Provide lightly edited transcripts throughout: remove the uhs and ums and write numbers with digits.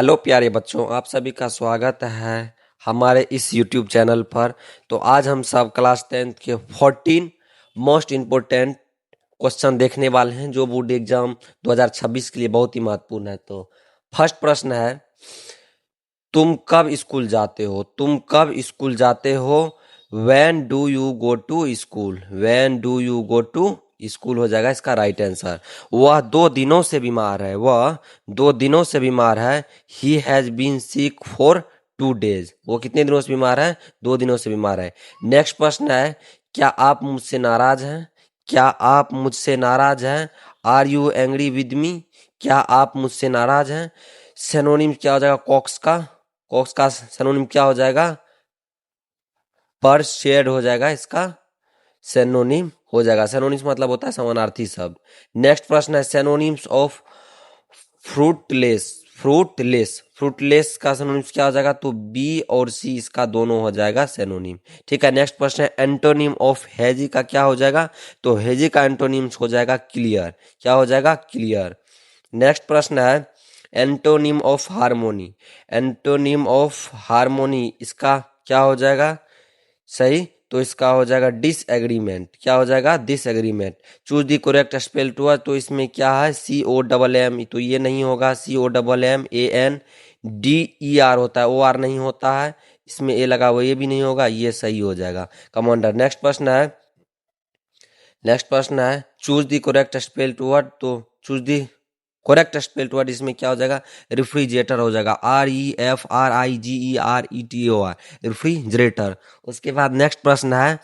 Hello प्यारे बच्चों, आप सभी का स्वागत है हमारे इस YouTube चैनल पर। तो आज हम सब क्लास 10th के 14 मोस्ट इम्पोर्टेंट क्वेश्चन देखने वाले हैं जो बोर्ड एग्जाम 2026 के लिए बहुत ही महत्वपूर्ण है। तो फर्स्ट प्रश्न है, तुम कब स्कूल जाते हो? तुम कब स्कूल जाते हो? When do you go to school? When do you go to school हो जाएगा इसका राइट आंसर। वह 2 दिनों से बीमार है। वह 2 दिनों से बीमार है। He has been sick for 2 days। वो कितने दिनों से बीमार है? 2 दिनों से बीमार है। नेक्स्ट प्रश्न है, क्या आप मुझसे नाराज हैं? क्या आप मुझसे नाराज हैं? Are you angry with me? क्या आप मुझसे नाराज हैं? सिनोनिम क्या हो जाएगा कॉक्स का? कॉक्स का सिनोनिम क्या हो जाएगा? पर शेड हो जाएगा इसका सिनोनिम हो जाएगा। सिनोनिम्स मतलब होता है समानार्थी शब्द। नेक्स्ट प्रश्न है, synonyms of fruitless. Fruitless fruitless का सिनोनिम्स क्या हो जाएगा? तो बी और सी इसका दोनों हो जाएगा सिनोनिम। ठीक है। नेक्स्ट प्रश्न है, एंटोनिम ऑफ हेजी का क्या हो जाएगा? तो हेजी का एंटोनिम्स हो जाएगा क्लियर। क्या हो जाएगा? क्लियर। नेक्स्ट प्रश्न है, antonym of harmony. Antonym of harmony इसका क्या हो जाएगा? सही, तो इसका हो जाएगा डिसएग्रीमेंट। क्या हो जाएगा? Disagreement. Choose the correct spell to. तो इसमें क्या है? COMM, तो ये नहीं होगा। COMMANDER होता है, OR नहीं होता है। इसमें ए लगा हुआ, ये भी नहीं होगा, ये सही हो जाएगा कमांडर। नेक्स्ट प्रश्न है, choose the correct spell to word. तो choose the correct spell to word इसमें क्या हो जाएगा? रेफ्रिजरेटर हो जाएगा। REFRIGERETOR, refrigerator. उसके बाद नेक्स्ट प्रश्न है,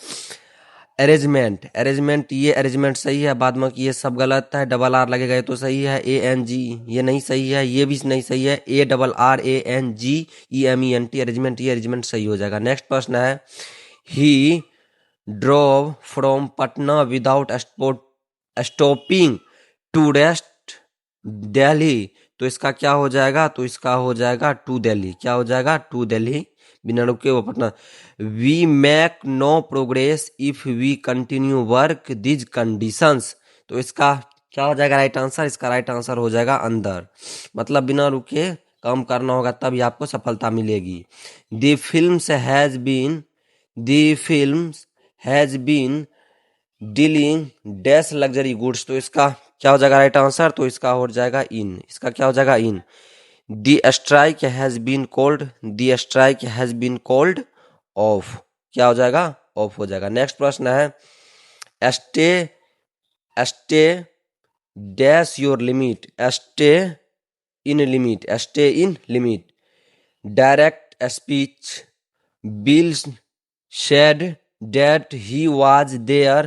अरेंजमेंट। अरेंजमेंट, ये अरेंजमेंट सही है, बाद में ये सब गलत है। डबल आर लगेगा, ये तो सही है। ANG ये नहीं सही है, ये भी नहीं सही है। ARRANGEMENT अरेंजमेंट, ये अरेंजमेंट सही हो जाएगा। नेक्स्ट प्रश्न है, he drove from Patna without stopping to rest Delhi. तो इसका क्या हो जाएगा? तो इसका हो जाएगा टू दिल्ली। क्या हो जाएगा? टू दिल्ली, बिना रुके वो Patna. We make no progress if we continue work these conditions. तो इसका क्या हो जाएगा राइट आंसर? इसका राइट आंसर हो जाएगा अंदर, मतलब बिना रुके काम करना होगा तभी आपको सफलता मिलेगी। The films has been dealing dash luxury goods. तो इसका क्या हो जाएगा राइट आंसर? तो इसका हो जाएगा इन। इसका क्या हो जाएगा? In. The strike has been called. The strike has been called off. क्या हो जाएगा? ऑफ हो जाएगा। नेक्स्ट प्रश्न है, stay stay dash your limit. Stay in limit. Stay in limit. Direct speech. Bill said that he was there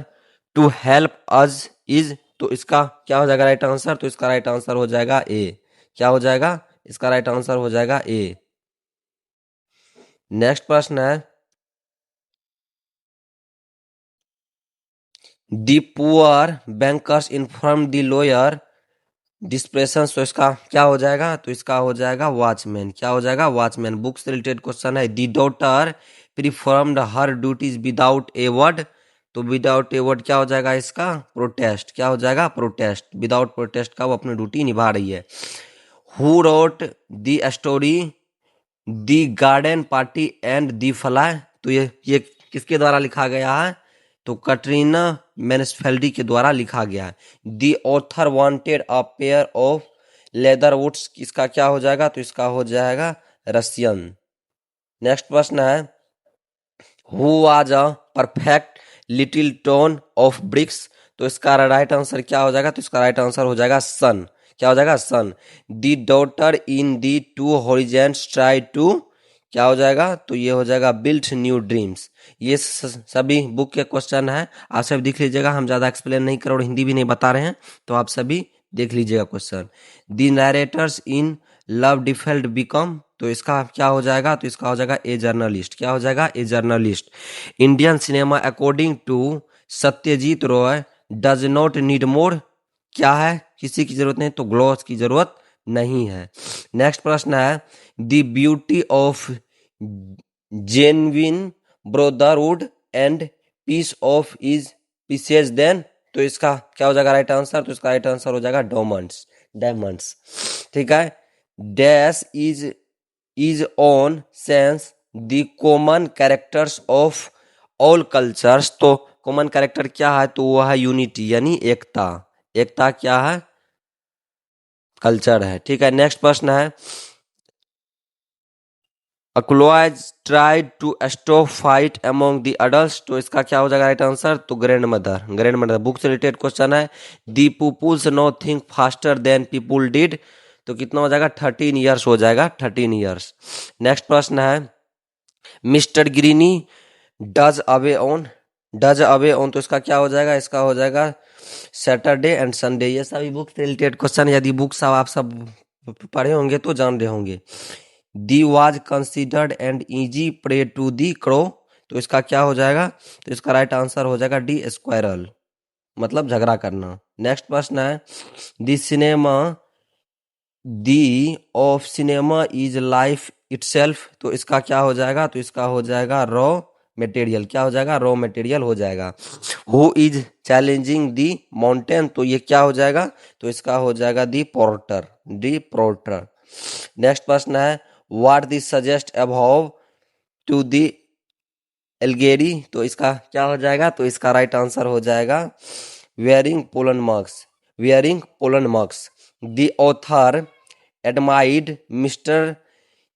to help us is। तो इसका क्या हो जाएगा राइट आंसर? तो इसका राइट आंसर हो जाएगा ए। क्या हो जाएगा? इसका राइट आंसर हो जाएगा ए। नेक्स्ट प्रश्न है, the poor bankers inform the lawyer depression. तो इसका क्या हो जाएगा? तो इसका हो जाएगा वॉचमैन। क्या हो जाएगा? वॉचमैन। बुक से रिलेटेड क्वेश्चन है, दी daughter performed her duties without a word. तो विदाउट ए वर्ड क्या हो जाएगा इसका? प्रोटेस्ट। क्या हो जाएगा? प्रोटेस्ट। विदाउट प्रोटेस्ट का वो अपनी ड्यूटी निभा रही है। Who wrote the story the garden party and the fly. तो ये किसके द्वारा लिखा गया है? तो कैटरीना मैनसफेल्डी के द्वारा लिखा गया है। The author wanted a pair of leather woods. इसका क्या हो जाएगा? तो इसका हो जाएगा रशियन। नेक्स्ट प्रश्न है, who was a perfect little tone of BRICS. तो इसका राइट आंसर क्या हो जाएगा? तो इसका राइट आंसर हो जाएगा सन। क्या हो जाएगा? Son. The daughter in the two horizons try to. क्या हो जाएगा? तो ये हो जाएगा बिल्ड न्यू ड्रीम्स। ये सभी बुक के क्वेश्चन है, आप सब देख लीजिएगा। हम ज्यादा एक्सप्लेन नहीं कर और हिंदी भी नहीं बता रहे हैं, तो आप सभी देख लीजिएगा question. The narrators in love defiled become. तो इसका क्या हो जाएगा? तो इसका हो जाएगा ए जर्नलिस्ट। क्या हो जाएगा? A journalist. Indian cinema according to Satyajit Ray does not need more. क्या है? किसी की जरूरत नहीं, तो ग्लॉस की जरूरत नहीं है। नेक्स्ट प्रश्न है, the beauty of genuine brotherhood and peace of is pieces then. तो इसका क्या हो जाएगा राइट आंसर? तो इसका राइट आंसर हो जाएगा डायमंड्स। डायमंड्स। ठीक है। Dash is on sense the common characters of all cultures. तो कॉमन कैरेक्टर क्या है, तो वो है यूनिटी यानी एकता। एकता क्या है, कल्चर है। ठीक है, नेक्स्ट प्रश्न है a clause tried to stop fight among the adults. तो इसका क्या हो जाएगा राइट आंसर, तो grand mother. Grand mother book से रिलेटेड क्वेश्चन है। The peoples know think faster than people did. तो कितना हो जाएगा 13 ईयर्स हो जाएगा, 13 ईयर्स। नेक्स्ट प्रश्न है mister Greeny does away on. तो इसका क्या हो जाएगा, इसका हो जाएगा सैटरडे एंड संडे। ये सभी बुक से रिलेटेड क्वेश्चन, यदि बुक सब आप सब पढ़े होंगे तो जान रहे होंगे। The was considered and easy prey to the crow. तो इसका क्या हो जाएगा, तो इसका राइट आंसर हो जाएगा डी स्क्वायरल, मतलब झगड़ा करना। नेक्स्ट प्रश्न है the of cinema is life itself. तो इसका क्या हो जाएगा, तो इसका हो जाएगा रॉ मटेरियल। क्या हो जाएगा, रॉ मटेरियल हो जाएगा। Who is challenging the mountain. तो ये क्या हो जाएगा, तो इसका हो जाएगा दी पोर्टर। नेक्स्ट प्रश्न है what this suggest above to the allegory. तो इसका क्या हो जाएगा, तो इसका राइट आंसर हो जाएगा wearing pollen marks. The author admired mister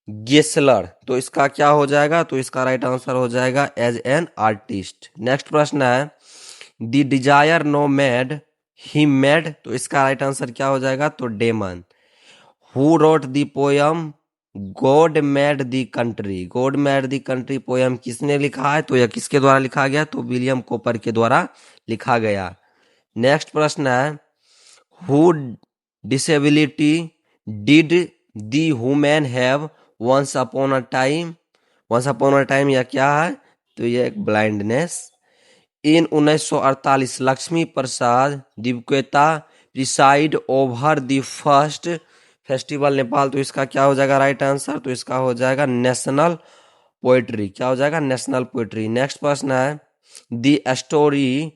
Gessler. तो इसका क्या हो जाएगा, तो इसका राइट आंसर हो जाएगा एज एन आर्टिस्ट। नेक्स्ट प्रश्न है the desire no made he made. तो इसका राइट आंसर क्या हो जाएगा, तो demon. Who wrote the poem God made the country poem किसने लिखा है, तो यह किसके द्वारा लिखा गया, तो विलियम कॉपर के द्वारा लिखा गया। नेक्स्ट प्रश्न है who disability did the human have once upon a time या क्या है, तो ये एक blindness. In 1948 Laxmi Prasad Devkota presided over the first festival Nepal. तो इसका क्या हो जाएगा राइट आंसर, तो इसका हो जाएगा नेशनल पोएट्री। क्या हो जाएगा, नेशनल पोएट्री। नेक्स्ट प्रश्न है the story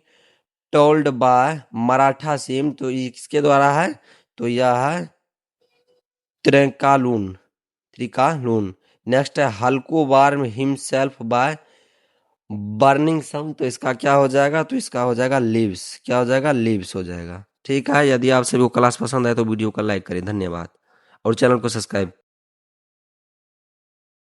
told by Maratha SIM. तो ये किसके द्वारा है, तो यह है त्रिकालून। नेक्स्ट है हल्को वार्म हिमसेल्फ बाय बर्निंग सम। तो इसका क्या हो जाएगा, तो इसका हो जाएगा लीव्स। क्या हो जाएगा, लीव्स हो जाएगा। ठीक है, यदि आप सभी को क्लास पसंद आए तो वीडियो को लाइक करें, धन्यवाद, और चैनल को सब्सक्राइब